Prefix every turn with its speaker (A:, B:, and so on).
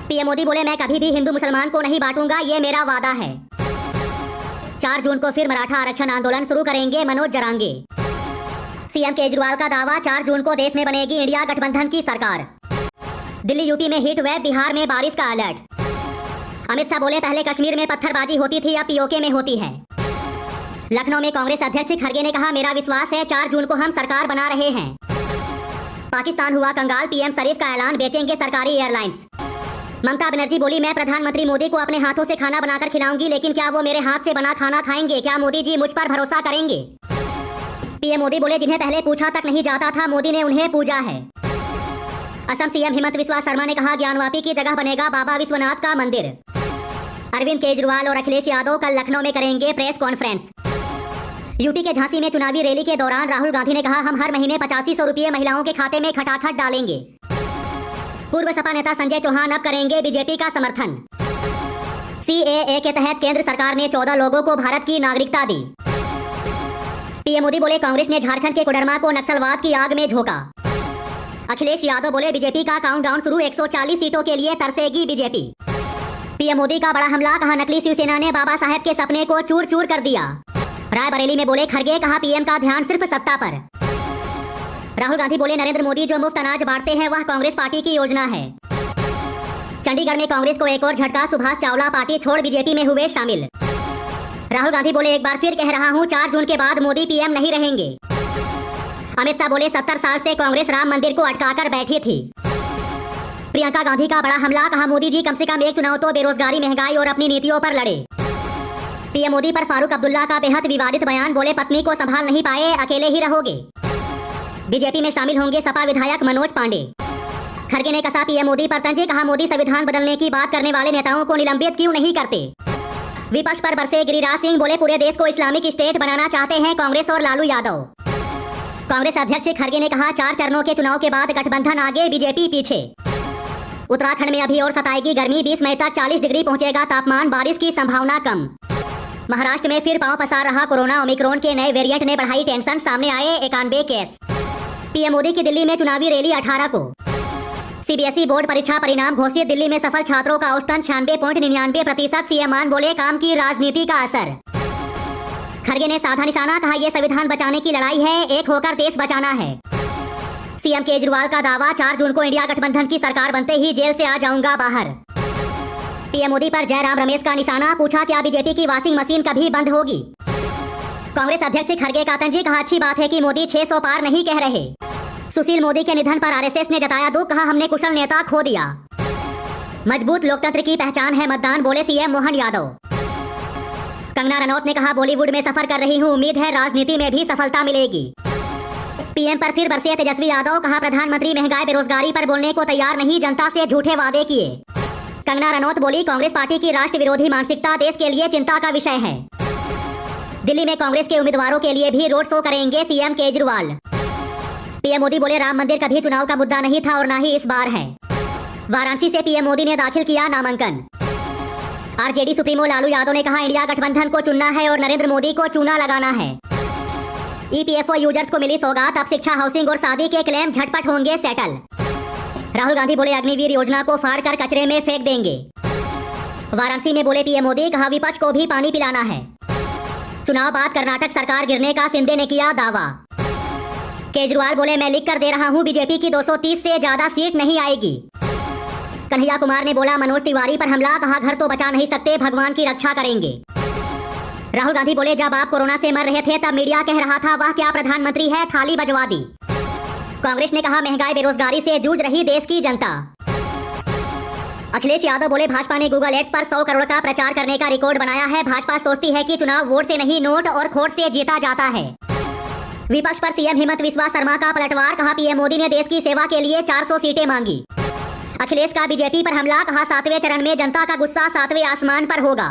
A: PM Modi बोले मैं कभी भी हिंदू मुसलमान को नहीं बांटूंगा, ये मेरा वादा है। 4 जून को फिर मराठा आरक्षण आंदोलन शुरू करेंगे मनोज जरांगे। सीएम केजरीवाल का दावा 4 जून को देश में बनेगी इंडिया गठबंधन की सरकार। दिल्ली यूपी में हीट वेव, बिहार में बारिश का अलर्ट। अमित शाह बोले पहले कश्मीर में पत्थरबाजी होती थी, अब पीओके में होती है। लखनऊ में कांग्रेस अध्यक्ष खड़गे ने कहा मेरा विश्वास है 4 जून को हम सरकार बना रहे हैं। पाकिस्तान हुआ कंगाल, पीएम शरीफ का ऐलान, बेचेंगे सरकारी एयरलाइंस। ममता बनर्जी बोली मैं प्रधानमंत्री मोदी को अपने हाथों से खाना बनाकर खिलाऊंगी, लेकिन क्या वो मेरे हाथ से बना खाना खाएंगे? क्या मोदी जी मुझ पर भरोसा करेंगे? पीएम मोदी बोले जिन्हें पहले पूछा तक नहीं जाता था, मोदी ने उन्हें पूजा है। असम सीएम हिमंत बिस्वा शर्मा ने कहा ज्ञानवापी की जगह बनेगा बाबा विश्वनाथ का मंदिर। अरविंद केजरीवाल और अखिलेश यादव कल लखनऊ में करेंगे प्रेस कॉन्फ्रेंस। यूपी के झांसी में चुनावी रैली के दौरान राहुल गांधी ने कहा हम हर महीने 8500 रुपये महिलाओं के खाते में खटाखट डालेंगे। पूर्व सपा नेता संजय चौहान अब करेंगे बीजेपी का समर्थन। सीएए के तहत केंद्र सरकार ने 14 लोगों को भारत की नागरिकता दी। पीएम मोदी बोले कांग्रेस ने झारखंड के कोडरमा को नक्सलवाद की आग में झोंका। अखिलेश यादव बोले बीजेपी का काउंटडाउन शुरू, 140 सीटों के लिए तरसेगी बीजेपी। पीएम मोदी का बड़ा हमला, कहा नकली शिवसेना ने बाबा साहेब के सपने को चूर चूर कर दिया। रायबरेली में बोले खड़गे, कहा पीएम का ध्यान सिर्फ सत्ता पर। राहुल गांधी बोले नरेंद्र मोदी जो मुफ्त अनाज बांटते हैं वह कांग्रेस पार्टी की योजना है। चंडीगढ़ में कांग्रेस को एक और झटका, सुभाष चावला पार्टी छोड़ बीजेपी में हुए शामिल। राहुल गांधी बोले एक बार फिर कह रहा हूं 4 जून के बाद मोदी पीएम नहीं रहेंगे। अमित शाह बोले 70 साल से कांग्रेस राम मंदिर को अटकाकर बैठी थी। प्रियंका गांधी का बड़ा हमला, कहा मोदी जी कम से कम एक चुनाव तो बेरोजगारी, महंगाई और अपनी नीतियों पर लड़े। पीएम मोदी पर फारूक अब्दुल्ला का बेहद विवादित बयान, बोले पत्नी को संभाल नहीं पाए, अकेले ही रहोगे। बीजेपी में शामिल होंगे सपा विधायक मनोज पांडे। खड़गे ने कसा पीएम मोदी पर तंज, कहा मोदी संविधान बदलने की बात करने वाले नेताओं को निलंबित क्यों नहीं करते। विपक्ष पर बरसे गिरिराज सिंह, बोले पूरे देश को इस्लामिक स्टेट बनाना चाहते हैं कांग्रेस और लालू यादव। कांग्रेस अध्यक्ष खड़गे ने कहा 4 चरणों के चुनाव के बाद गठबंधन आगे, बीजेपी पीछे। उत्तराखंड में अभी और सताएगी गर्मी, 20 मई तक 40 डिग्री पहुंचेगा तापमान, बारिश की संभावना कम। महाराष्ट्र में फिर पांव पसार रहा कोरोना, ओमिक्रॉन के नए वेरिएंट ने बढ़ाई टेंशन, सामने आए 91 केस। पीएम मोदी की दिल्ली में चुनावी रैली 18 को। सीबीएसई बोर्ड परीक्षा परिणाम घोषित, दिल्ली में सफल छात्रों का औसतन 96.99%। सीएम मान बोले काम की राजनीति का असर। खड़गे ने साधा निशाना, कहा यह संविधान बचाने की लड़ाई है, एक होकर देश बचाना है। सीएम केजरीवाल का दावा 4 जून को इंडिया गठबंधन की सरकार बनते ही जेल से आ जाऊंगा बाहर। पीएम मोदी पर जयराम रमेश का निशाना, पूछा क्या बीजेपी की वॉशिंग मशीन कभी बंद होगी। कांग्रेस अध्यक्ष खड़गे का तंज, कहा अच्छी बात है कि मोदी 600 पार नहीं कह रहे। सुशील मोदी के निधन पर आरएसएस ने जताया दुख, कहा हमने कुशल नेता खो दिया। मजबूत लोकतंत्र की पहचान है मतदान, बोले सीएम मोहन यादव। कंगना रनौत ने कहा बॉलीवुड में सफर कर रही हूं, उम्मीद है राजनीति में भी सफलता मिलेगी। पीएम पर फिर बरसे तेजस्वी यादव, कहा प्रधानमंत्री महंगाई बेरोजगारी पर बोलने को तैयार नहीं, जनता से झूठे वादे किए। कंगना रनौत बोली कांग्रेस पार्टी की राष्ट्र विरोधी मानसिकता देश के लिए चिंता का विषय है। दिल्ली में कांग्रेस के उम्मीदवारों के लिए भी रोड शो करेंगे सीएम केजरीवाल। पीएम मोदी बोले राम मंदिर कभी चुनाव का मुद्दा नहीं था और ना ही इस बार है। वाराणसी से पीएम मोदी ने दाखिल किया नामांकन। आरजेडी सुप्रीमो लालू यादव ने कहा इंडिया गठबंधन को चुनना है और नरेंद्र मोदी को चूना लगाना है। ईपीएफओ यूजर्स को मिली सौगात, अब शिक्षा, हाउसिंग और शादी के क्लेम झटपट होंगे सेटल। राहुल गांधी बोले अग्निवीर योजना को फाड़ कर कचरे में फेंक देंगे। वाराणसी में बोले पीएम मोदी, कहा विपक्ष को भी पानी पिलाना है। चुनाव बाद कर्नाटक सरकार गिरने का शिंदे ने किया दावा। केजरीवाल बोले मैं लिख कर दे रहा हूं, बीजेपी की 230 से ज्यादा सीट नहीं आएगी। कन्हैया कुमार ने बोला मनोज तिवारी पर हमला, कहा घर तो बचा नहीं सकते, भगवान की रक्षा करेंगे। राहुल गांधी बोले जब आप कोरोना से मर रहे थे तब मीडिया कह रहा था वह क्या प्रधानमंत्री है, थाली बजवा दी। कांग्रेस ने कहा महंगाई बेरोजगारी से जूझ रही देश की जनता। अखिलेश यादव बोले भाजपा ने गूगल एड्स पर 100 करोड़ का प्रचार करने का रिकॉर्ड बनाया है। भाजपा सोचती है कि चुनाव वोट से नहीं नोट और खोट से जीता जाता है। विपक्ष पर सीएम हिमंत बिस्वा शर्मा का पलटवार, कहा पीएम मोदी ने देश की सेवा के लिए 400 सीटें मांगी। अखिलेश का बीजेपी पर हमला, कहा 7वें चरण में जनता का गुस्सा 7वें आसमान पर होगा।